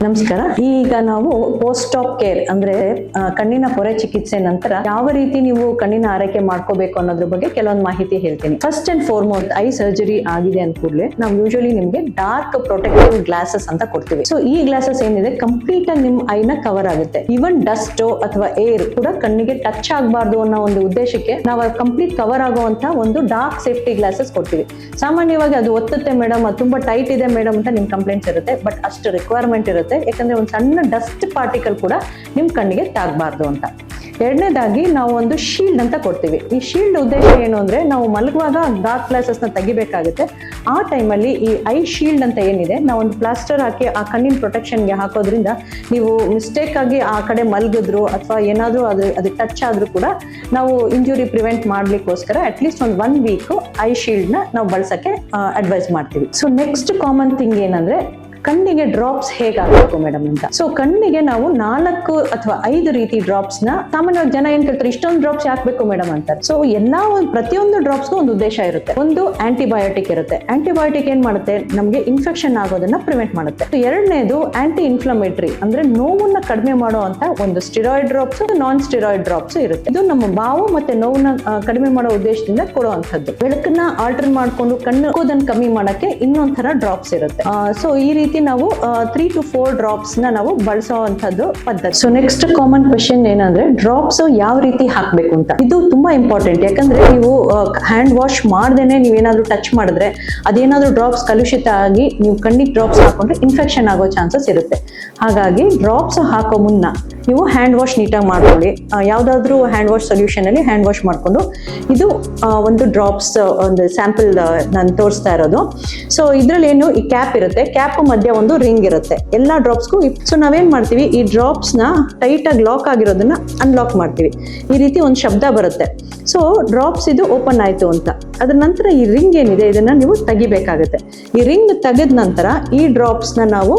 ನಮಸ್ಕಾರ. ಈಗ ನಾವು ಪೋಸ್ಟ್ ಆಪ್ ಕೇರ್ ಅಂದ್ರೆ ಕಣ್ಣಿನ ಪೊರೆ ಚಿಕಿತ್ಸೆ ನಂತರ ಯಾವ ರೀತಿ ನೀವು ಕಣ್ಣಿನ ಆರೈಕೆ ಮಾಡ್ಕೋಬೇಕು ಅನ್ನೋದ್ರ ಬಗ್ಗೆ ಕೆಲವೊಂದು ಮಾಹಿತಿ ಹೇಳ್ತೀನಿ. First and foremost I surgery ಆಗಿದೆ ಅಂದ ಕೂಡಲೇ ನಾವು ಯೂಶಲಿ ನಿಮ್ಗೆ ಡಾರ್ಕ್ ಪ್ರೊಟೆಕ್ಟಿವ್ ಗ್ಲಾಸಸ್ ಅಂತ ಕೊಡ್ತೀವಿ. ಸೊ ಈ ಗ್ಲಾಸಸ್ ಏನಿದೆ ಕಂಪ್ಲೀಟ್ ಆಗಿ ನಿಮ್ ಐನ ಕವರ್ ಆಗುತ್ತೆ. ಈವನ್ ಡಸ್ಟ್ ಅಥವಾ ಏರ್ ಕೂಡ ಕಣ್ಣಿಗೆ ಟಚ್ ಆಗಬಾರ್ದು ಅನ್ನೋ ಒಂದು ಉದ್ದೇಶಕ್ಕೆ ನಾವು ಕಂಪ್ಲೀಟ್ ಕವರ್ ಆಗುವಂತ ಒಂದು ಡಾರ್ಕ್ ಸೇಫ್ಟಿ ಗ್ಲಾಸಸ್ ಕೊಡ್ತೀವಿ. ಸಾಮಾನ್ಯವಾಗಿ ಅದು ಒತ್ತುತ್ತೆ ಮೇಡಮ್, ಅದು ತುಂಬಾ ಟೈಟ್ ಇದೆ ಮೇಡಮ್ ಅಂತ ನಿಮ್ ಕಂಪ್ಲೇಂಟ್ಸ್ ಇರುತ್ತೆ. ಬಟ್ ಅಷ್ಟು ರಿಕ್ವೈರ್ಮೆಂಟ್ ಇರುತ್ತೆ, ಯಾಕಂದ್ರೆ ಒಂದು ಸಣ್ಣ ಡಸ್ಟ್ ಪಾರ್ಟಿಕಲ್ ಕೂಡ ನಿಮ್ ಕಣ್ಣಿಗೆ ತಾಗಬಾರ್ದು ಅಂತ. ಎರಡನೇದಾಗಿ ನಾವು ಒಂದು ಶೀಲ್ಡ್ ಅಂತ ಕೊಡ್ತೀವಿ. ಈ ಶೀಲ್ಡ್ ಉದ್ದೇಶ ಏನು ಅಂದ್ರೆ ನಾವು ಮಲಗುವಾಗ ಡಾರ್ಕ್ ಗ್ಲಾಸಸ್ ನ ತೆಗಿಬೇಕಾಗುತ್ತೆ. ಆ ಟೈಮಲ್ಲಿ ಈ ಐ ಶೀಲ್ಡ್ ಅಂತ ಏನಿದೆ ನಾವು ಒಂದು ಪ್ಲಾಸ್ಟರ್ ಹಾಕಿ ಆ ಕಣ್ಣಿನ ಪ್ರೊಟೆಕ್ಷನ್ಗೆ ಹಾಕೋದ್ರಿಂದ ನೀವು ಮಿಸ್ಟೇಕ್ ಆಗಿ ಆ ಕಡೆ ಮಲಗಿದ್ರು ಅಥವಾ ಏನಾದ್ರೂ ಅದು ಟಚ್ ಆದ್ರೂ ಕೂಡ ನಾವು ಇಂಜುರಿ ಪ್ರಿವೆಂಟ್ ಮಾಡ್ಲಿಕ್ಕೋಸ್ಕರ ಅಟ್ಲೀಸ್ಟ್ ಒಂದು 1 ವೀಕ್ ಐ ಶೀಲ್ಡ್ ನ ನಾವು ಬಳಸಕ್ಕೆ ಅಡ್ವೈಸ್ ಮಾಡ್ತೀವಿ. ಸೊ ನೆಕ್ಸ್ಟ್ ಕಾಮನ್ ಥಿಂಗ್ ಏನಂದ್ರೆ ಕಣ್ಣಿಗೆ ಡ್ರಾಪ್ಸ್ ಹೇಗೆ ಹಾಕಬೇಕು ಮೇಡಮ್ ಅಂತ. ಸೊ ಕಣ್ಣಿಗೆ ನಾವು 4 ಅಥವಾ 5 ರೀತಿ ಡ್ರಾಪ್ಸ್ ನ ಸಾಮಾನ್ಯವಾಗಿ ಜನ ಏನ್ ಕೇಳ್ತಾರೆ, ಇಷ್ಟೊಂದು ಡ್ರಾಪ್ಸ್ ಹಾಕ್ಬೇಕು ಮೇಡಮ್ ಅಂತಾರೆ. ಸೊ ಪ್ರತಿಯೊಂದು ಡ್ರಾಪ್ಸ್ಗೂ ಒಂದು ಉದ್ದೇಶ ಇರುತ್ತೆ. ಒಂದು ಆಂಟಿಬಯೋಟಿಕ್ ಇರುತ್ತೆ. ಆಂಟಿಬಯೋಟಿಕ್ ಏನ್ ಮಾಡುತ್ತೆ, ನಮ್ಗೆ ಇನ್ಫೆಕ್ಷನ್ ಆಗೋದನ್ನ ಪ್ರಿವೆಂಟ್ ಮಾಡುತ್ತೆ. ಎರಡನೇದು ಆಂಟಿ ಇನ್ಫ್ಲಮೇಟರಿ ಅಂದ್ರೆ ನೋವನ್ನ ಕಡಿಮೆ ಮಾಡುವಂತ ಒಂದು ಸ್ಟಿರಾಯ್ಡ್ ಡ್ರಾಪ್ಸ್, ನಾನ್ ಸ್ಟಿರಾಯ್ಡ್ ಡ್ರಾಪ್ಸ್ ಇರುತ್ತೆ. ಇದು ನಮ್ಮ ಬಾವು ಮತ್ತೆ ನೋವನ್ನ ಕಡಿಮೆ ಮಾಡೋ ಉದ್ದೇಶದಿಂದ ಕೊಡುವಂತದ್ದು. ಬೆಳಕನ್ನ ಆಲ್ಟರ್ ಮಾಡ್ಕೊಂಡು ಕಣ್ಣು ಕಮ್ಮಿ ಮಾಡಕ್ಕೆ ಇನ್ನೊಂಥರ ಡ್ರಾಪ್ಸ್ ಇರುತ್ತೆ. ಸೊ ಈ ರೀತಿ ನಾವು 3 to 4 ಡ್ರಾಪ್ಸ್ ನ ನಾವು ಬಳಸುವಂತದ್ದು ಪದ್ಧತಿ. ಸೊ ನೆಕ್ಸ್ಟ್ ಕಾಮನ್ ಕ್ವೆಶ್ಚನ್ ಏನಂದ್ರೆ ಡ್ರಾಪ್ಸ್ ಯಾವ ರೀತಿ ಹಾಕ್ಬೇಕು ಅಂತ. ಇದು ತುಂಬಾ ಇಂಪಾರ್ಟೆಂಟ್, ಯಾಕಂದ್ರೆ ನೀವು ಹ್ಯಾಂಡ್ ವಾಶ್ ಮಾಡ್ದೇನೆ ನೀವೇನಾದ್ರೂ ಟಚ್ ಮಾಡಿದ್ರೆ ಅದೇನಾದ್ರೂ ಡ್ರಾಪ್ಸ್ ಕಲುಷಿತ ಆಗಿ ನೀವು ಕಣ್ಣಿಗೆ ಡ್ರಾಪ್ಸ್ ಹಾಕೊಂಡ್ರೆ ಇನ್ಫೆಕ್ಷನ್ ಆಗೋ ಚಾನ್ಸಸ್ ಇರುತ್ತೆ. ಹಾಗಾಗಿ ಡ್ರಾಪ್ಸ್ ಹಾಕೋ ಮುನ್ನ ನೀವು ಹ್ಯಾಂಡ್ ವಾಶ್ ನೀಟಾಗಿ ಮಾಡ್ಕೊಳ್ಳಿ. ಯಾವ್ದಾದ್ರು ಹ್ಯಾಂಡ್ ವಾಶ್ ಸೊಲ್ಯೂಷನ್ ಅಲ್ಲಿ ಹ್ಯಾಂಡ್ ವಾಶ್ ಮಾಡ್ಕೊಂಡು, ಇದು ಒಂದು ಡ್ರಾಪ್ಸ್ ಒಂದು ಸ್ಯಾಂಪಲ್ ನಾನು ತೋರಿಸ್ತಾ ಇರೋದು. ಸೊ ಇದ್ರಲ್ಲಿ ಏನು ಈ ಕ್ಯಾಪ್ ಇರುತ್ತೆ, ಕ್ಯಾಪ್ ಮಧ್ಯ ಒಂದು ರಿಂಗ್ ಇರುತ್ತೆ ಎಲ್ಲಾ ಡ್ರಾಪ್ಸ್ಗೂ. ಸೊ ನಾವೇನ್ ಮಾಡ್ತೀವಿ, ಈ ಡ್ರಾಪ್ಸ್ ನ ಟೈಟ್ ಆಗಿ ಲಾಕ್ ಆಗಿರೋದನ್ನ ಅನ್ಲಾಕ್ ಮಾಡ್ತೀವಿ. ಈ ರೀತಿ ಒಂದು ಶಬ್ದ ಬರುತ್ತೆ. ಸೊ ಡ್ರಾಪ್ಸ್ ಇದು ಓಪನ್ ಆಯ್ತು ಅಂತ. ಅದ್ರ ನಂತರ ಈ ರಿಂಗ್ ಏನಿದೆ ಇದನ್ನ ನೀವು ತೆಗಿಬೇಕಾಗುತ್ತೆ. ಈ ರಿಂಗ್ ತೆಗೆದ ನಂತರ ಈ ಡ್ರಾಪ್ಸ್ ನ ನಾವು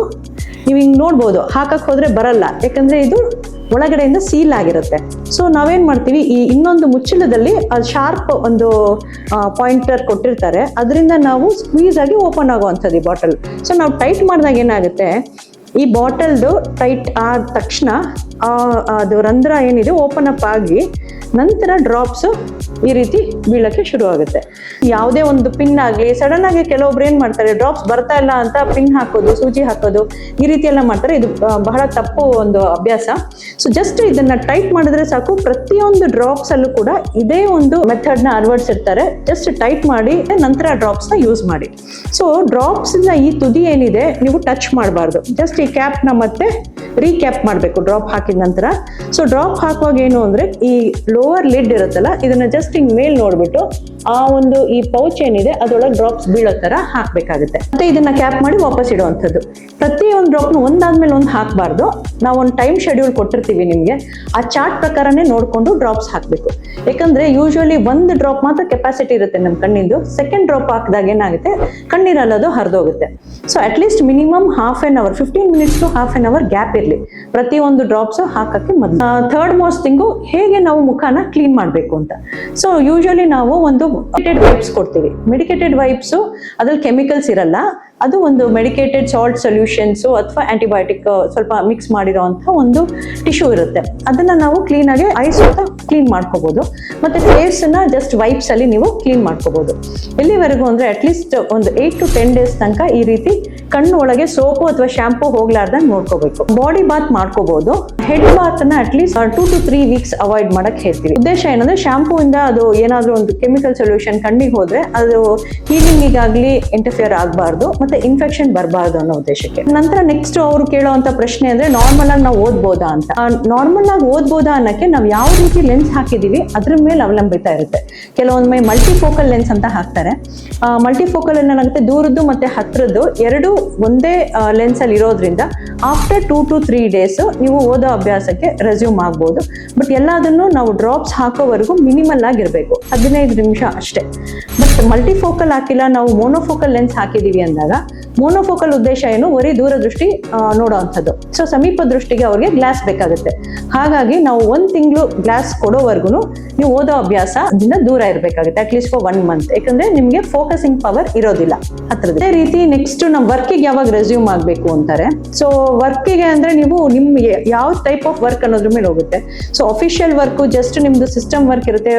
ನೀವು ಹಿಂಗ್ ನೋಡ್ಬೋದು, ಹಾಕಕ್ ಹೋದ್ರೆ ಬರಲ್ಲ, ಯಾಕಂದ್ರೆ ಇದು ಒಳಗಡೆಯಿಂದ ಸೀಲ್ ಆಗಿರುತ್ತೆ. ಸೊ ನಾವೇನ್ ಮಾಡ್ತೀವಿ, ಈ ಇನ್ನೊಂದು ಮುಚ್ಚಳದಲ್ಲಿ ಶಾರ್ಪ್ ಒಂದು ಪಾಯಿಂಟರ್ ಕೊಟ್ಟಿರ್ತಾರೆ, ಅದರಿಂದ ನಾವು ಸ್ಕ್ವೀಸ್ ಆಗಿ ಓಪನ್ ಆಗುವಂಥದ್ದು ಈ ಬಾಟಲ್. ಸೊ ನಾವು ಟೈಟ್ ಮಾಡಿದಾಗ ಏನಾಗುತ್ತೆ, ಈ ಬಾಟಲ್ದು ಟೈಟ್ ಆದ ತಕ್ಷಣ ಅದು ರಂಧ್ರ ಏನಿದೆ ಓಪನ್ ಅಪ್ ಆಗಿ ನಂತರ ಡ್ರಾಪ್ಸ್ ಈ ರೀತಿ ಬೀಳಕ್ಕೆ ಶುರು ಆಗುತ್ತೆ. ಯಾವುದೇ ಒಂದು ಪಿನ್ ಆಗಲಿ ಸಡನ್ ಆಗಿ ಕೆಲವೊಬ್ರು ಏನ್ ಮಾಡ್ತಾರೆ, ಡ್ರಾಪ್ಸ್ ಬರ್ತಾ ಇಲ್ಲ ಅಂತ ಪಿನ್ ಹಾಕೋದು, ಸೂಜಿ ಹಾಕೋದು, ಈ ರೀತಿ ಎಲ್ಲ ಮಾಡ್ತಾರೆ. ಇದು ಬಹಳ ತಪ್ಪು ಒಂದು ಅಭ್ಯಾಸ. ಸೊ ಜಸ್ಟ್ ಇದನ್ನ ಟೈಟ್ ಮಾಡಿದ್ರೆ ಸಾಕು. ಪ್ರತಿಯೊಂದು ಡ್ರಾಪ್ಸ್ ಅಲ್ಲೂ ಕೂಡ ಇದೇ ಒಂದು ಮೆಥಡ್ ನ ಅಳವಡಿಸಿರ್ತಾರೆ. ಜಸ್ಟ್ ಟೈಟ್ ಮಾಡಿ ನಂತರ ಡ್ರಾಪ್ಸ್ ನ ಯೂಸ್ ಮಾಡಿ. ಸೊ ಡ್ರಾಪ್ಸ್ ನ ಈ ತುದಿ ಏನಿದೆ ನೀವು ಟಚ್ ಮಾಡಬಾರ್ದು. ಜಸ್ಟ್ ಈ ಕ್ಯಾಪ್ ನ ಮತ್ತೆ ರೀಕ್ಯಾಪ್ ಮಾಡಬೇಕು ಡ್ರಾಪ್ ಹಾಕಿದ ನಂತರ. ಸೊ ಡ್ರಾಪ್ ಹಾಕುವಾಗ ಏನು ಅಂದ್ರೆ ಈ ಲೋವರ್ ಲಿಡ್ ಇರುತ್ತಲ್ಲ, ಇದನ್ನ ಜಸ್ಟ್ ಹಿಂಗ್ ಮೇಲ್ ನೋಡ್ಬಿಟ್ಟು ಆ ಒಂದು ಈ ಪೌಚ್ ಏನಿದೆ ಅದರೊಳಗೆ ಡ್ರಾಪ್ಸ್ ಬೀಳೋ ತರ ಹಾಕ್ಬೇಕಾಗುತ್ತೆ. ಮತ್ತೆ ಇದನ್ನ ಕ್ಯಾಪ್ ಮಾಡಿ ವಾಪಸ್ ಇಡುವಂಥದ್ದು. ಪ್ರತಿಯೊಂದು ಡ್ರಾಪ್ನು ಒಂದಾದ್ಮೇಲೆ ಒಂದು ಹಾಕಬಾರ್ದು. ನಾವು ಒಂದು ಟೈಮ್ ಶೆಡ್ಯೂಲ್ ಕೊಟ್ಟಿರ್ತೀವಿ ನಿಮ್ಗೆ, ಆ ಚಾರ್ಟ್ ಪ್ರಕಾರನೇ ನೋಡ್ಕೊಂಡು ಡ್ರಾಪ್ಸ್ ಹಾಕ್ಬೇಕು. ಯಾಕಂದ್ರೆ ಯೂಶುವಲಿ ಒಂದು ಡ್ರಾಪ್ ಮಾತ್ರ ಕೆಪಾಸಿಟಿ ಇರುತ್ತೆ ನಮ್ಮ ಕಣ್ಣಿಂದು. ಸೆಕೆಂಡ್ ಡ್ರಾಪ್ ಹಾಕಿದಾಗ ಏನಾಗುತ್ತೆ, ಕಣ್ಣೀರಲ್ಲದು ಹರಿದೋಗುತ್ತೆ. So at least minimum half an hour, 15 minutes to half an hour gap ಇರಲಿ ಪ್ರತಿಯೊಂದು ಡ್ರಾಪ್ಸ್ ಹಾಕಕ್ಕೆ ಮೊದಲು. ಥರ್ಡ್ ಮೋಸ್ಟ್ ಥಿಂಗು, ಹೇಗೆ ನಾವು ಮುಖನ ಕ್ಲೀನ್ ಮಾಡಬೇಕು ಅಂತ. ಸೊ ಯೂಶುವಲಿ ನಾವು ಒಂದು ಮೆಡಿಕೇಟೆಡ್ ವೈಪ್ಸ್ ಕೊಡ್ತೀವಿ. ಮೆಡಿಕೇಟೆಡ್ ವೈಪ್ಸ್ ಅದ್ರಲ್ಲಿ ಕೆಮಿಕಲ್ಸ್ ಇರಲ್ಲ. ಅದು ಒಂದು ಮೆಡಿಕೇಟೆಡ್ ಸಾಲ್ಟ್ ಸೊಲ್ಯೂಷನ್ಸ್ ಅಥವಾ ಆಂಟಿಬಯೋಟಿಕ್ ಸ್ವಲ್ಪ ಮಿಕ್ಸ್ ಮಾಡಿರೋಂಥ ಒಂದು ಟಿಶ್ಯೂ ಇರುತ್ತೆ. ಅದನ್ನ ನಾವು ಕ್ಲೀನ್ ಆಗಿ ಐಸ್ ಕ್ಲೀನ್ ಮಾಡ್ಕೋಬಹುದು. ಮತ್ತೆ ಫೇಸ್ ನ ಜಸ್ಟ್ ವೈಪ್ಸ್ ಅಲ್ಲಿ ನೀವು ಕ್ಲೀನ್ ಮಾಡ್ಕೋಬಹುದು. ಎಲ್ಲಿವರೆಗೂ ಅಂದ್ರೆ ಅಟ್ಲೀಸ್ಟ್ ಒಂದು 8 to 10 days ತನಕ ಈ ರೀತಿ ಕಣ್ಣು ಒಳಗೆ ಸೋಪು ಅಥವಾ ಶಾಂಪೂ ಹೋಗ್ಲಾರ್ದಂಗ್ ನೋಡ್ಕೋಬೇಕು. ಬಾಡಿ ಬಾತ್ ಮಾಡ್ಕೋಬಹುದು. ಹೆಡ್ ಬಾತ್ ನ ಅಟ್ಲೀಸ್ಟ್ 2 to 3 weeks ಅವಾಯ್ಡ್ ಮಾಡಕ್ ಹೇಳ್ತೀವಿ. ಉದ್ದೇಶ ಏನಂದ್ರೆ ಶಾಂಪೂ ಇಂದ ಅದು ಏನಾದ್ರೂ ಒಂದು ಕೆಮಿಕಲ್ ಸೊಲ್ಯೂಷನ್ ಕಣ್ಣಿಗೆ ಹೋದ್ರೆ ಅದು ಹೀಲಿಂಗ್ ಆಗ್ಲಿ ಇಂಟರ್ಫಿಯರ್ ಆಗಬಾರ್ದು, ಮತ್ತೆ ಇನ್ಫೆಕ್ಷನ್ ಬರಬಾರ್ದು ಅನ್ನೋ ಉದ್ದೇಶಕ್ಕೆ. ನಂತರ ನೆಕ್ಸ್ಟ್ ಅವರು ಕೇಳುವಂತ ಪ್ರಶ್ನೆ ಅಂದ್ರೆ ನಾರ್ಮಲ್ ಆಗಿ ನಾವು ಓದ್ಬೋದಾ ಅಂತ. ನಾರ್ಮಲ್ ಆಗಿ ಓದ್ಬೋದಾ ಅನ್ನಕ್ಕೆ ನಾವು ಯಾವ ರೀತಿ ಲೆನ್ಸ್ ಹಾಕಿದೀವಿ ಅದ್ರ ಮೇಲೆ ಅವಲಂಬಿತ ಇರುತ್ತೆ. ಕೆಲವೊಮ್ಮೆ ಮಲ್ಟಿಫೋಕಲ್ ಲೆನ್ಸ್ ಅಂತ ಹಾಕ್ತಾರೆ. ಮಲ್ಟಿಫೋಕಲ್ ಏನಾಗುತ್ತೆ, ದೂರದ್ದು ಮತ್ತೆ ಹತ್ರದ್ದು ಎರಡು ಒಂದೇ ಲೆನ್ಸ್ ಅಲ್ಲಿ ಇರೋದ್ರಿಂದ ಆಫ್ಟರ್ 2 to 3 days ನೀವು ಓದೋ ಅಭ್ಯಾಸಕ್ಕೆ ರೆಸ್ಯೂಮ್ ಆಗ್ಬೋದು. ಬಟ್ ಎಲ್ಲದನ್ನು ನಾವು ಡ್ರಾಪ್ಸ್ ಹಾಕೋವರೆಗೂ ಮಿನಿಮಲ್ ಆಗಿರ್ಬೇಕು, 15 ನಿಮಿಷ ಅಷ್ಟೇ. ಬಟ್ ಮಲ್ಟಿಫೋಕಲ್ ಹಾಕಿಲ್ಲ, ನಾವು ಮೋನೋಫೋಕಲ್ ಲೆನ್ಸ್ ಹಾಕಿದೀವಿ ಅಂದಾಗ ಮೋನೋಫೋಕಲ್ ಉದ್ದೇಶ ಏನು, ಬರೀ ದೂರದೃಷ್ಟಿ ನೋಡೋವಂಥದ್ದು. ಸೊ ಸಮೀಪ ದೃಷ್ಟಿಗೆ ಅವ್ರಿಗೆ ಗ್ಲಾಸ್ ಬೇಕಾಗುತ್ತೆ. ಹಾಗಾಗಿ ನಾವು 1 ತಿಂಗಳು ಗ್ಲಾಸ್ ಕೊಡೋವರೆಗೂ ನೀವು ಓದೋ ಅಭ್ಯಾಸದಿಂದ ದೂರ ಇರಬೇಕಾಗುತ್ತೆ, ಅಟ್ಲೀಸ್ಟ್ ಫಾರ್ 1 ಮಂತ್. ಯಾಕಂದ್ರೆ ನಿಮ್ಗೆ ಫೋಕಸಿಂಗ್ ಪವರ್ ಇರೋದಿಲ್ಲ ಹತ್ರದ. ಅದೇ ರೀತಿ ನೆಕ್ಸ್ಟ್ ನಾವು ವರ್ಕಿಗೆ ಯಾವಾಗ ರೆಸ್ಯೂಮ್ ಆಗಬೇಕು ಅಂತಾರೆ. ಸೊ ವರ್ಕಿಗೆ ಅಂದ್ರೆ ನೀವು ನಿಮ್ಗೆ ಯಾವ ಟೈಪ್ ಆಫ್ ವರ್ಕ್ ಅನ್ನೋದ್ರ ಮೇಲೆ ಹೋಗುತ್ತೆ. ಸೊ ಅಫಿಷಿಯಲ್ ವರ್ಕ್ ಜಸ್ಟ್ ನಿಮ್ದು ಸಿಸ್ಟಮ್ ವರ್ಕ್ ಇರುತ್ತೆ,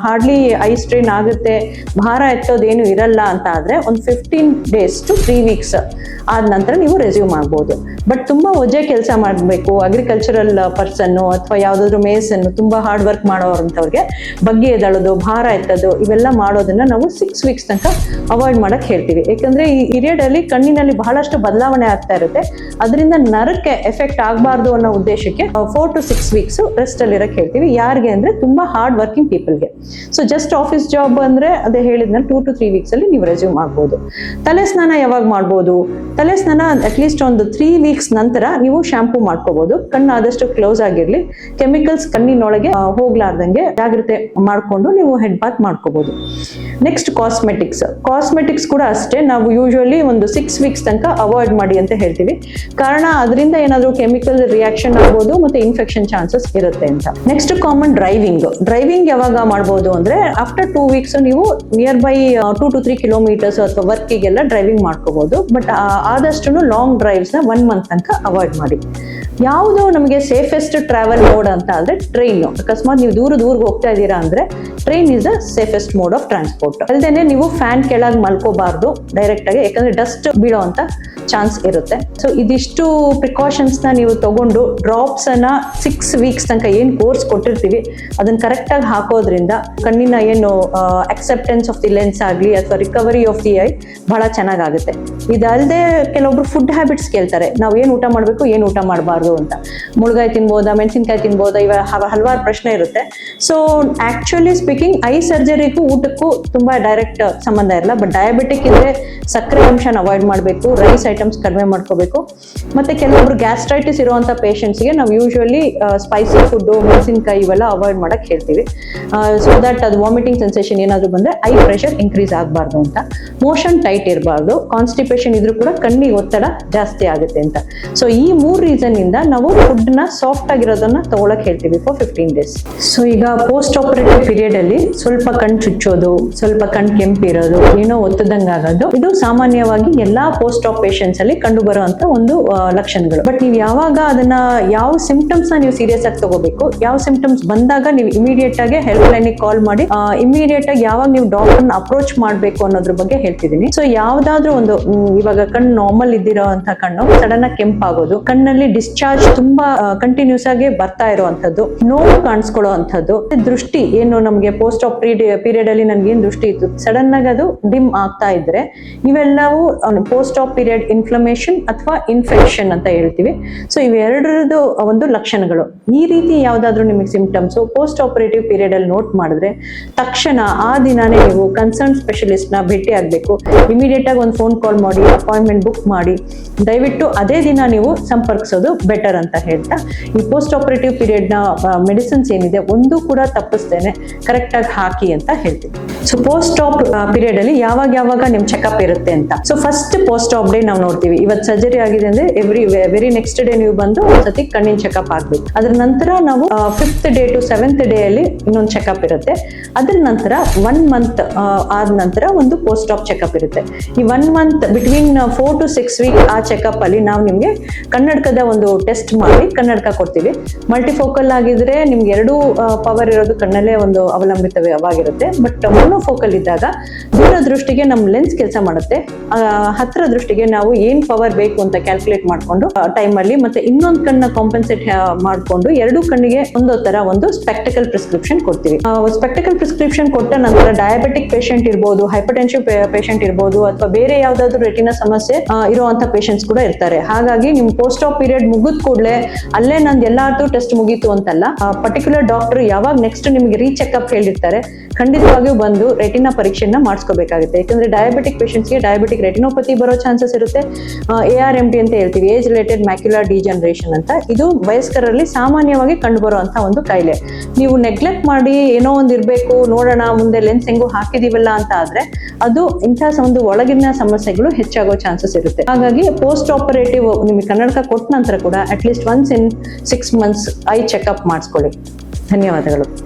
ಹಾರ್ಡ್ಲಿ ಐ ಸ್ಟ್ರೈನ್ ಆಗುತ್ತೆ, ಭಾರ ಎತ್ತೋದೇನು ಇರಲ್ಲ ಅಂತ ಆದ್ರೆ ಒಂದು 15 days to 3 weeks ಆದ ನಂತರ ನೀವು ರೆಸ್ಯೂಮ್ ಆಗ್ಬೋದು. ಬಟ್ ತುಂಬಾ ವಜೆ ಕೆಲಸ ಮಾಡಬೇಕು, ಅಗ್ರಿಕಲ್ಚರಲ್ ಪರ್ಸನ್ ಅಥವಾ ಯಾವ್ದಾದ್ರು ಮೇಸನ್ ತುಂಬಾ ಹಾರ್ಡ್ ವರ್ಕ್ ಮಾಡೋರಂಥವ್ರಿಗೆ ಬಗ್ಗೆ ಎದಳೋದು, ಭಾರ ಎತ್ತೋದು ಇವೆಲ್ಲ ಮಾಡೋದನ್ನ ನಾವು 6 weeks ತನಕ ಅವಾಯ್ಡ್ ಮಾಡಕ್ ಹೇಳ್ತೀವಿ. ಯಾಕಂದ್ರೆ ಈ ಪೀರಿಯಡ್ ಅಲ್ಲಿ ಕಣ್ಣಿನಲ್ಲಿ ಬಹಳಷ್ಟು ಬದಲಾವಣೆ ಆಗ್ತಾ ಇರುತ್ತೆ. ಅದರಿಂದ ನರಕ್ಕೆ ಎಫೆಕ್ಟ್ ಆಗಬಾರ್ದು ಅನ್ನೋ ಉದ್ದೇಶಕ್ಕೆ 4 to 6 weeks ರೆಸ್ಟ್ ಅಲ್ಲಿ ಇರಕ್ ಹೇಳ್ತೀವಿ. ಯಾರಿಗೆ ಅಂದ್ರೆ ತುಂಬಾ ಹಾರ್ಡ್ ವರ್ಕಿಂಗ್ ಪೀಪಲ್ಗೆ. ಸೊ ಜಸ್ಟ್ ಆಫೀಸ್ ಜಾಬ್ ಅಂದ್ರೆ ಅದೇ ಹೇಳಿದ್ನ 2 to 3 weeks ಅಲ್ಲಿ ನೀವು ರೆಸ್ಯೂಮ್ ಆಗ್ಬೋದು. ತಲೆ ಸ್ನಾನ ಯಾವಾಗ ಮಾಡ್ಬೋದು? ತಲೆ ಸ್ನಾನ ಅಟ್ಲೀಸ್ಟ್ ಒಂದು 3 weeks ನಂತರ ನೀವು ಶಾಂಪೂ ಮಾಡ್ಕೋಬಹುದು. ಕಣ್ಣು ಆದಷ್ಟು ಕ್ಲೋಸ್ ಆಗಿರ್ಲಿ, ಕೆಮಿಕಲ್ಸ್ ಕಣ್ಣಿನೊಳಗೆ ಹೋಗ್ಲಾರ್ದಂಗೆ ಜಾಗ್ರತೆ ಮಾಡ್ಕೊಂಡು ನೀವು ಹೆಡ್ ಬಾತ್ ಮಾಡ್ಕೋಬಹುದು. ನೆಕ್ಸ್ಟ್ ಕಾಸ್ಮೆಟಿಕ್ಸ್ ಕೂಡ ಅಷ್ಟೇ, ನಾವು ಯೂಶುವಲಿ ಒಂದು 6 weeks ತನಕ ಅವಾಯ್ಡ್ ಮಾಡಿ ಅಂತ ಹೇಳ್ತೀವಿ. ಕಾರಣ ಅದರಿಂದ ಏನಾದ್ರು ಕೆಮಿಕಲ್ ರಿಯಾಕ್ಷನ್ ಆಗ್ಬೋದು ಮತ್ತೆ ಇನ್ಫೆಕ್ಷನ್ ಚಾನ್ಸಸ್ ಇರುತ್ತೆ ಅಂತ. ನೆಕ್ಸ್ಟ್ ಕಾಮನ್ ಡ್ರೈವಿಂಗ್ ಯಾವಾಗ ಮಾಡ್ಬೋದು ಅಂದ್ರೆ ಆಫ್ಟರ್ 2 weeks ನೀವು ನಿಯರ್ ಬೈ 2 to 3 kilometers ಅಥವಾ ವರ್ಕಿಗೆಲ್ಲ ಡ್ರೈವಿಂಗ್ ಮಾಡ್ಕೋಬಹುದು. ಬಟ್ ಆದಷ್ಟು ಲಾಂಗ್ ಡ್ರೈವ್ಸ್ ನ 1 month ತನಕ ಅವಾಯ್ಡ್ ಮಾಡಿ. ಯಾವುದು ನಮಗೆ ಸೇಫೆಸ್ಟ್ ಟ್ರಾವೆಲ್ ಮೋಡ್ ಅಂತ ಅಂದ್ರೆ ಟ್ರೈನ್. ಅಕಸ್ಮಾತ್ ನೀವು ದೂರಕ್ಕೆ ಹೋಗ್ತಾ ಇದ್ದೀರಾ ಅಂದ್ರೆ train is the safest mode of transport. ಅಲ್ಲದೆ ನೀವು ಫ್ಯಾನ್ ಕೆಳಗೆ ಮಲ್ಕೋಬಾರ್ದು ಡೈರೆಕ್ಟ್ ಆಗಿ, ಯಾಕಂದ್ರೆ ಡಸ್ಟ್ ಬೀಳೋ ಅಂತ ಚಾನ್ಸ್ ಇರುತ್ತೆ. ಸೊ ಇದಿಷ್ಟು ಪ್ರಿಕಾಷನ್ಸ್ ನ ನೀವು ತಗೊಂಡು ಡ್ರಾಪ್ಸ್ ಅನ್ನ 6 weeks ತನಕ ಏನ್ ಕೋರ್ಸ್ ಕೊಟ್ಟಿರ್ತೀವಿ ಅದನ್ನ ಕರೆಕ್ಟ್ ಆಗಿ ಹಾಕೋದ್ರಿಂದ ಕಣ್ಣಿನ ಏನು ಅಕ್ಸೆಪ್ಟೆನ್ಸ್ ಆಫ್ ದಿ ಲೆನ್ಸ್ ಆಗ್ಲಿ ಅಥವಾ ರಿಕವರಿ ಆಫ್ ದಿ ಐ ಬಹಳ ಚೆನ್ನಾಗುತ್ತೆ. ಇದಲ್ಲದೆ ಕೆಲವೊಬ್ರು ಫುಡ್ ಹ್ಯಾಬಿಟ್ಸ್ ಕೇಳ್ತಾರೆ, ನಾವು ಏನ್ ಊಟ ಮಾಡ್ಬೇಕು, ಏನ್ ಊಟ ಮಾಡಬಾರ್ದು ಅಂತ. ಮುಳುಗಾಯಿ ತಿನ್ಬೋದಾ, ಮೆಣಸಿನ್ಕಾಯಿ ತಿನ್ಬೋದಾ, ಇವ ಹಲವಾರು ಪ್ರಶ್ನೆ ಇರುತ್ತೆ. ಸೊ ಆಕ್ಚುಲಿ ಸ್ಪೀಕಿಂಗ್ ಐ ಸರ್ಜರಿಗೂ ಊಟಕ್ಕೂ ತುಂಬಾ ಡೈರೆಕ್ಟ್ ಸಂಬಂಧ ಇರಲ್ಲ. ಬಟ್ ಡಯಾಬಿಟಿಕ್ ಇದ್ರೆ ಸಕ್ಕರೆ ಅಂಶನ ಅವಾಯ್ಡ್ ಮಾಡಬೇಕು, ರೈಸ್ ಐಟಮ್ಸ್ ಕಡಿಮೆ ಮಾಡ್ಕೋಬೇಕು. ಮತ್ತೆ ಕೆಲವೊಬ್ರು ಗ್ಯಾಸ್ಟ್ರೈಟಿಸ್ ಇರುವಂತ ಪೇಷಂಟ್ಸ್ಗೆ ನಾವು ಯೂಶುವಲಿ ಸ್ಪೈಸಿ ಫುಡ್, ಮೆಣಸಿನ್ಕಾಯಿ ಇವೆಲ್ಲ ಅವಾಯ್ಡ್ ಮಾಡಕ್ ಹೇಳ್ತೀವಿ. ಸೊ ದಟ್ ಅದು ವಾಮಿಟಿಂಗ್ ಸೆನ್ಸೇಷನ್ ಏನಾದ್ರು ಬಂದ್ರೆ ಐ ಪ್ರೆಷರ್ ಇನ್ಕ್ರೀಸ್ ಆಗಬಾರ್ದು ಅಂತ. ಮೋಷನ್ ಟೈಟ್ ಇರಬಾರ್ದು, ಕಾನ್ಸ್ಟಿಪೇಷನ್ ಇದ್ರೂ ಕೂಡ ಕಣ್ಣಿಗೆ ಒತ್ತಡ ಜಾಸ್ತಿ ಆಗುತ್ತೆ ಅಂತ. ಸೊ ಈ 3 ರೀಸನ್ ಇಂದ ನಾವು ಫುಡ್ ನ ಸಾಫ್ಟ್ ಆಗಿರೋದನ್ನ ತಗೊಳಕ್ ಹೇಳ್ತೀವಿ ಫಾರ್ 15 days. ಸೊ ಈಗ ಪೋಸ್ಟ್ ಆಪರೇಟಿವ್ ಪೀರಿಯಡ್ ಅಲ್ಲಿ ಸ್ವಲ್ಪ ಕಣ್ ಚುಚ್ಚೋದು, ಸ್ವಲ್ಪ ಕಣ್ ಕೆಂಪಿರೋದು, ಏನೋ ಒತ್ತದಂಗ ಆಗೋದು, ಇದು ಸಾಮಾನ್ಯವಾಗಿ ಎಲ್ಲಾ ಪೋಸ್ಟ್ ಆಪ್ ಪೇಷಂಟ್ಸ್ ಅಲ್ಲಿ ಕಂಡು ಬರುವಂತ ಒಂದು ಲಕ್ಷಣಗಳು. ಬಟ್ ನೀವು ಯಾವಾಗ ಅದನ್ನ ಯಾವ ಸಿಂಪ್ಟಮ್ಸ್ ನ ನೀವು ಸೀರಿಯಸ್ ಆಗಿ ತಗೋಬೇಕು, ಯಾವ ಸಿಂಪ್ಟಮ್ಸ್ ಬಂದಾಗ ನೀವು ಇಮಿಡಿಯೇಟ್ ಆಗಿ ಹೆಲ್ಪ್ ಲೈನ್ ಕಾಲ್ ಮಾಡಿ ಇಮಿಡಿಯೇಟ್ ಆಗಿ ಯಾವಾಗ ನೀವು ಡಾಕ್ಟರ್ ನ ಅಪ್ರೋಚ್ ಮಾಡ್ಬೇಕು ಅನ್ನೋದ್ರ ಬಗ್ಗೆ ಹೇಳ್ತಿದ್ದೀನಿ. ಸೊ ಯಾವ್ದಾದ್ರು ಒಂದು ಇವಾಗ ಕಣ್ಣು ನಾರ್ಮಲ್ ಇದ್ದಿರೋ ಅಂತ ಕಣ್ಣು ಸಡನ್ ಆಗಿ ಕೆಂಪಾಗೋದು, ಕಣ್ಣಲ್ಲಿ ಡಿಸ್ಚಾರ್ಜ್ ತುಂಬಾ ಕಂಟಿನ್ಯೂಸ್ ಆಗಿ ಬರ್ತಾ ಇರುವಂತದ್ದು, ನೋವು ಕಾಣಿಸ್ಕೊಳ್ಳೋ ಅಂತದ್ದು, ದೃಷ್ಟಿ ಏನು ನಮ್ಗೆ ಪೋಸ್ಟ್ ಆಪ್ ಪೀರಿಯಡ್ ಅಲ್ಲಿ ನನ್ಗೆ ಏನ್ ದೃಷ್ಟಿ ಇತ್ತು ಸಡನ್ ಆಗಿ ಅದು ಡಿಮ್ ಆಗ್ತಾ ಇದ್ರೆ ಇವೆಲ್ಲವೂ ಪೋಸ್ಟ್ ಆಪ್ ಪೀರಿಯಡ್ ಇನ್ಫ್ಲಮೇಷನ್ ಅಥವಾ ಇನ್ಫೆಕ್ಷನ್ ಅಂತ ಹೇಳ್ತೀವಿ. ಸೊ ಇವೆರಡರದ್ದು ಒಂದು ಲಕ್ಷಣಗಳು. ಈ ರೀತಿ ಯಾವ್ದಾದ್ರು ನಿಮಗೆ ಸಿಂಪ್ಟಮ್ಸ್ ಪೋಸ್ಟ್ ಆಪರೇಟಿವ್ ಪೀರಿಯಡ್ ಅಲ್ಲಿ ನೋಟ್ ಮಾಡಿದ್ರೆ ತಕ್ಷಣ ಆ ದಿನಾನೇ ನೀವು ಕನ್ಸರ್ನ್ ಸ್ಪೆಷಲಿಸ್ಟ್ ನ ಭೇಟಿ ಆಗ್ಬೇಕು. ಇಮಿಡಿಯೇಟ್ ಆಗಿ ಒಂದು ಫೋನ್ ಕಾಲ್ ಮಾಡಿ ಅಪಾಯಿಂಟ್ಮೆಂಟ್ ಬುಕ್ ಮಾಡಿ ದಯವಿಟ್ಟು ಅದೇ ದಿನ ನೀವು ಸಂಪರ್ಕಿಸೋದು ಬೆಟರ್ ಅಂತ ಹೇಳ್ತಾ, ಈ ಪೋಸ್ಟ್ ಆಪರೇಟಿವ್ ಪೀರಿಯಡ್ ನ ಮೆಡಿಸಿನ್ಸ್ ಏನಿದೆ ಒಂದು ಕೂಡ ತಪ್ಪಿಸ್ತೇನೆ ಕರೆಕ್ಟ್ ಆಗಿ ಹಾಕಿ ಅಂತ ಹೇಳ್ತೀವಿ. ಸೊ ಪೋಸ್ಟ್ ಆಪ್ ಪೀರಿಯಡ್ ಅಲ್ಲಿ ಯಾವಾಗ ನಿಮ್ ಚೆಕಪ್ ಇರುತ್ತೆ ಅಂತ. So first post op day ನಾವು ನೋಡ್ತೀವಿ. ಇವತ್ತು ಸರ್ಜರಿ ಆಗಿದೆ ಅಂದ್ರೆ ವೆರಿ ನೆಕ್ಸ್ಟ್ ಡೇ ನೀವು ಬಂದು ಒಂದ್ಸತಿ ಕಣ್ಣಿನ ಚೆಕಪ್ ಆಗ್ಬೇಕು. ಅದ್ರ ನಂತರ ನಾವು 5th day to 7th day ಅಲ್ಲಿ ಇನ್ನೊಂದು ಚೆಕಪ್ ಇರುತ್ತೆ. ಅದ್ರ ನಂತರ 1 month ಆದ ನಂತರ ಒಂದು ಪೋಸ್ಟ್ ಆಪ್ ಚೆಕಪ್ ಇರುತ್ತೆ. ಈ 1 month ಬಿಟ್ವೀನ್ 4 to 6 weeks ಆ ಚೆಕಪ್ ಅಲ್ಲಿ ನಾವು ನಿಮ್ಗೆ ಕನ್ನಡಕದ ಒಂದು ಟೆಸ್ಟ್ ಮಾಡಿ ಕನ್ನಡಕ ಕೊಡ್ತೀವಿ. ಮಲ್ಟಿಫೋಕಲ್ ಆಗಿದ್ರೆ ನಿಮ್ಗೆ 2 ಪವರ್ ಇರೋದು ಕಣ್ಣಲ್ಲೇ ಒಂದು ಅವಲಂಬಿತವಾಗಿರುತ್ತೆ. ಬಟ್ ಮೋನೋಫೋಕಲ್ ಇದ್ದಾಗ ದೂರ ದೃಷ್ಟಿಗೆ ನಮ್ ಲೆನ್ಸ್ ಕೆಲಸ ಮಾಡುತ್ತೆ, ಹತ್ರ ದೃಷ್ಟಿಗೆ ನಾವು ಏನ್ ಪವರ್ ಬೇಕು ಅಂತ ಕ್ಯಾಲ್ಕುಲೇಟ್ ಮಾಡ್ಕೊಂಡು ಟೈಮ್ ಅಲ್ಲಿ ಮತ್ತೆ ಇನ್ನೊಂದು ಕಣ್ಣ ಕಾಂಪನ್ಸೇಟ್ ಮಾಡ್ಕೊಂಡು 2 ಕಣ್ಣಿಗೆ ಒಂದೊಂದರ ಒಂದು ಸ್ಪೆಕ್ಟಿಕಲ್ ಪ್ರಿಸ್ಕ್ರಿಪ್ಷನ್ ಕೊಡ್ತೀವಿ. ಸ್ಪೆಕ್ಟಿಕಲ್ ಪ್ರಿಸ್ಕ್ರಿಪ್ಷನ್ ಕೊಟ್ಟ ನಂತರ ಡಯಾಬಿಟಿಕ್ ಪೇಷಂಟ್ ಇರ್ಬೋದು, ಹೈಪರ್ಟೆನ್ಸಿವ್ ಪೇಷಂಟ್ ಇರ್ಬೋದು ಅಥವಾ ಬೇರೆ ಯಾವ್ದಾದ್ರು ರೆಟಿನಾ ಸಮಸ್ಯೆ ಇರುವಂತ ಪೇಷಂಟ್ಸ್ ಕೂಡ ಇರ್ತಾರೆ. ಹಾಗಾಗಿ ನಿಮ್ ಪೋಸ್ಟ್ ಆಪ್ ಪೀರಿಯಡ್ ಮುಗಿದ ಕೂಡಲೇ ಅಲ್ಲೇ ನಂದು ಎಲ್ಲಾರ್ದು ಟೆಸ್ಟ್ ಮುಗೀತು ಅಂತಲ್ಲ, ಪರ್ಟಿಕ್ಯುಲರ್ ಡಾಕ್ಟರ್ ಯಾವಾಗ ನೆಕ್ಸ್ಟ್ ನಿಮ್ಗೆ ರೀಚೆಕ್ಅಪ್ ಹೇಳಿರ್ತಾರೆ ಖಂಡಿತವಾಗಿಯೂ ಬಂದು ರೆಟಿನಾ ಪರೀಕ್ಷೆನ ಮಾಡಿಸ್ಕೋಬೇಕಾಗುತ್ತೆ. ಯಾಕಂದ್ರೆ ಡಯಾಬಿಟಿಕ್ ಪೇಷಂಟ್ಸ್ಗೆ ಡಯಾಬಿಟಿಕ್ ರೆಟಿನೋಪತಿ ಬರೋ ಚಾನ್ಸಸ್ ಇರುತ್ತೆ. ARMD ಅಂತ ಹೇಳ್ತೀವಿ, ಏಜ್ ರಿಲೇಟೆಡ್ ಮ್ಯಾಕ್ಯುಲರ್ ಡಿಜನರೇಷನ್ ಅಂತ. ಇದು ವಯಸ್ಕರಲ್ಲಿ ಸಾಮಾನ್ಯವಾಗಿ ಕಂಡುಬರುವಂತ ಒಂದು ಕಾಯಿಲೆ. ನೀವು ನೆಗ್ಲೆಕ್ಟ್ ಮಾಡಿ ಏನೋ ಒಂದು ಇರಬೇಕು, ನೋಡೋಣ ಮುಂದೆ ಲೆನ್ಸ್ ಹೆಂಗೋ ಹಾಕಿದೀವಲ್ಲ ಅಂತ ಆದ್ರೆ ಅದು ಇಂಥ ಒಂದು ಒಳಗಿನ ಸಮಸ್ಯೆಗಳು ಹೆಚ್ಚಾಗೋ ಚಾನ್ಸಸ್ ಇರುತ್ತೆ. ಹಾಗಾಗಿ ಪೋಸ್ಟ್ ಆಪರೇಟಿವ್ ನಿಮಗೆ ಕನ್ನಡಕ ಕೊಟ್ಟ ನಂತರ ಕೂಡ at least once in 6 months I checkup ಮಾಡಿಸ್ಕೊಳ್ಳಿ. ಧನ್ಯವಾದಗಳು.